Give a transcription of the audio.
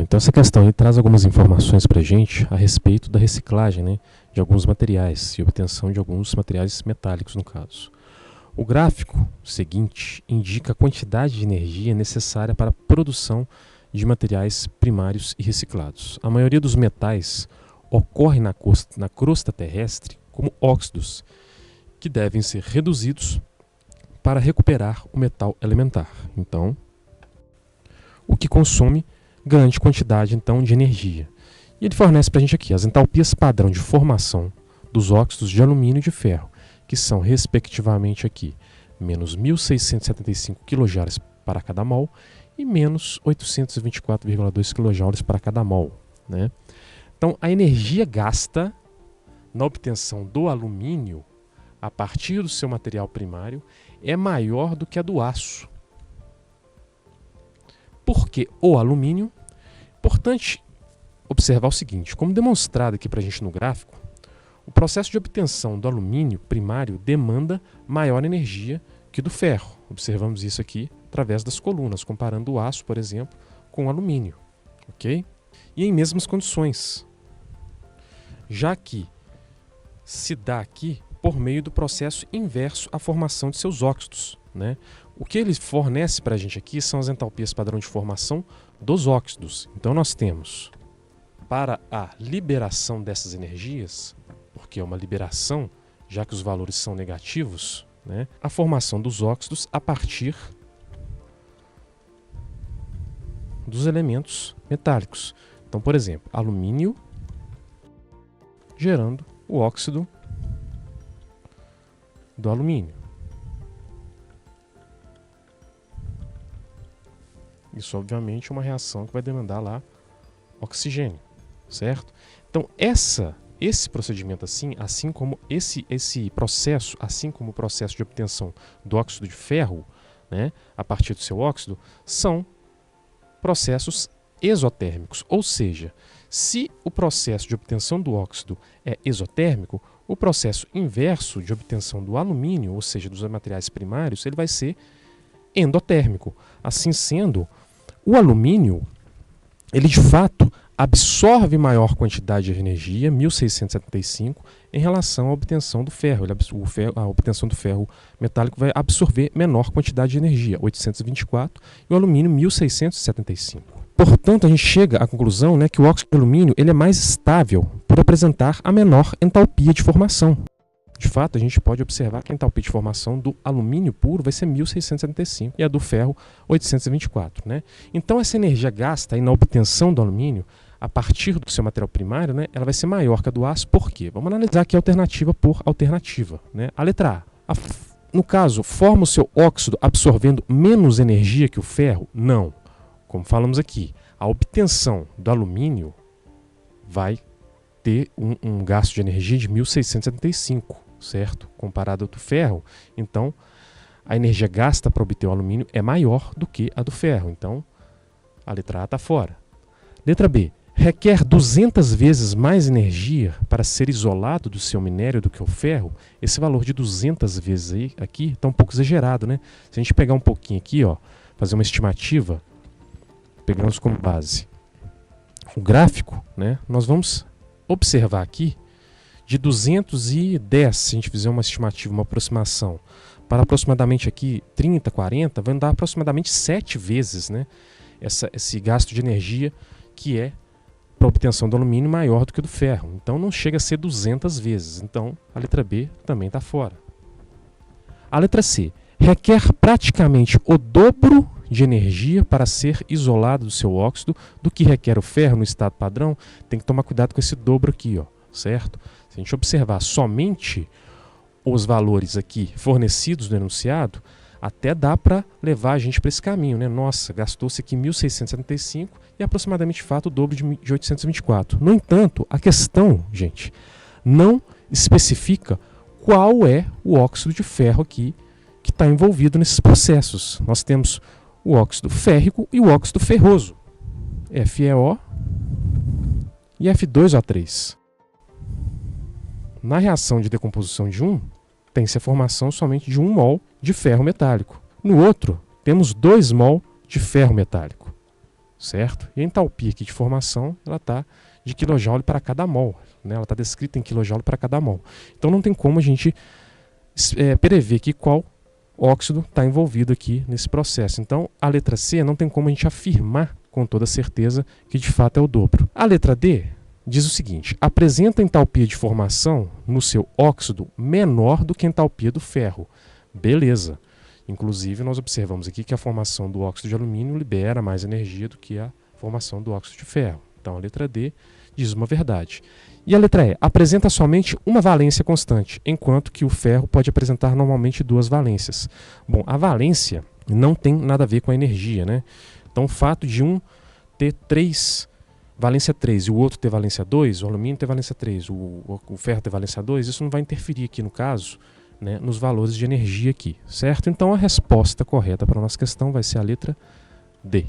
Bom, então essa questão aí traz algumas informações para a gente a respeito da reciclagem, né, de alguns materiais e obtenção de alguns materiais metálicos, no caso. O gráfico seguinte indica a quantidade de energia necessária para a produção de materiais primários e reciclados. A maioria dos metais ocorre na crosta terrestre como óxidos, que devem ser reduzidos para recuperar o metal elementar. Então, o que consome grande quantidade então, de energia. E ele fornece para a gente aqui as entalpias padrão de formação dos óxidos de alumínio e de ferro, que são respectivamente aqui menos 1.675 kJ para cada mol e menos 824,2 kJ para cada mol, né? Então, a energia gasta na obtenção do alumínio a partir do seu material primário é maior do que a do aço. Porque o alumínio, importante observar o seguinte, como demonstrado aqui para a gente no gráfico, o processo de obtenção do alumínio primário demanda maior energia que do ferro. Observamos isso aqui através das colunas, comparando o aço, por exemplo, com o alumínio. Ok? E em mesmas condições, já que se dá aqui por meio do processo inverso à formação de seus óxidos, né? O que ele fornece para a gente aqui são as entalpias padrão de formação dos óxidos. Então nós temos, para a liberação dessas energias, porque é uma liberação, já que os valores são negativos, né, a formação dos óxidos a partir dos elementos metálicos. Então, por exemplo, alumínio gerando o óxido do alumínio. Isso, obviamente, é uma reação que vai demandar lá oxigênio, certo? Então, esse procedimento assim como esse processo, assim como o processo de obtenção do óxido de ferro, né, a partir do seu óxido, são processos exotérmicos. Ou seja, se o processo de obtenção do óxido é exotérmico, o processo inverso de obtenção do alumínio, ou seja, dos materiais primários, ele vai ser endotérmico. Assim sendo, o alumínio, ele de fato absorve maior quantidade de energia, 1.675, em relação à obtenção do ferro. A obtenção do ferro metálico vai absorver menor quantidade de energia, 824, e o alumínio, 1.675. Portanto, a gente chega à conclusão, né, que o óxido de alumínio ele é mais estável por apresentar a menor entalpia de formação. De fato, a gente pode observar que a entalpia de formação do alumínio puro vai ser 1.675 e a do ferro 824. Né? Então, essa energia gasta aí na obtenção do alumínio, a partir do seu material primário, né, ela vai ser maior que a do aço. Por quê? Vamos analisar aqui alternativa por alternativa. Né? A letra A. No caso, forma o seu óxido absorvendo menos energia que o ferro? Não. Como falamos aqui, a obtenção do alumínio vai ter um gasto de energia de 1.675, certo? Comparado ao do ferro, então a energia gasta para obter o alumínio é maior do que a do ferro. Então, a letra A está fora. Letra B. Requer 200 vezes mais energia para ser isolado do seu minério do que o ferro. Esse valor de 200 vezes aí, aqui está um pouco exagerado, né? Se a gente pegar um pouquinho aqui, ó, fazer uma estimativa, pegamos como base o gráfico, né? Nós vamos observar aqui de 210, se a gente fizer uma estimativa, uma aproximação, para aproximadamente aqui 30, 40, vai dar aproximadamente 7 vezes, né, esse gasto de energia que é para a obtenção do alumínio maior do que o do ferro. Então não chega a ser 200 vezes. Então a letra B também está fora. A letra C. Requer praticamente o dobro de energia para ser isolado do seu óxido do que requer o ferro no estado padrão. Tem que tomar cuidado com esse dobro aqui, ó, certo? Se a gente observar somente os valores aqui fornecidos no enunciado, até dá para levar a gente para esse caminho, né? Nossa, gastou-se aqui 1.675 e aproximadamente de fato o dobro de 824. No entanto, a questão, gente, não especifica qual é o óxido de ferro aqui que está envolvido nesses processos. Nós temos o óxido férrico e o óxido ferroso, FeO e F2O3. Na reação de decomposição de um, tem-se a formação somente de 1 mol de ferro metálico. No outro, temos 2 mol de ferro metálico, certo? E a entalpia aqui de formação, ela está de kJ para cada mol, né? Ela está descrita em kJ para cada mol. Então não tem como a gente prever aqui qual óxido está envolvido aqui nesse processo. Então a letra C não tem como a gente afirmar com toda certeza que de fato é o dobro. A letra D diz o seguinte: apresenta entalpia de formação no seu óxido menor do que a entalpia do ferro. Beleza. Inclusive, nós observamos aqui que a formação do óxido de alumínio libera mais energia do que a formação do óxido de ferro. Então, a letra D diz uma verdade. E a letra E apresenta somente uma valência constante, enquanto que o ferro pode apresentar normalmente duas valências. Bom, a valência não tem nada a ver com a energia, né? Então, o fato de um ter valência 3 e o outro ter valência 2, o alumínio ter valência 3, o ferro ter valência 2, isso não vai interferir aqui no caso, né, nos valores de energia aqui, certo? Então a resposta correta para a nossa questão vai ser a letra D.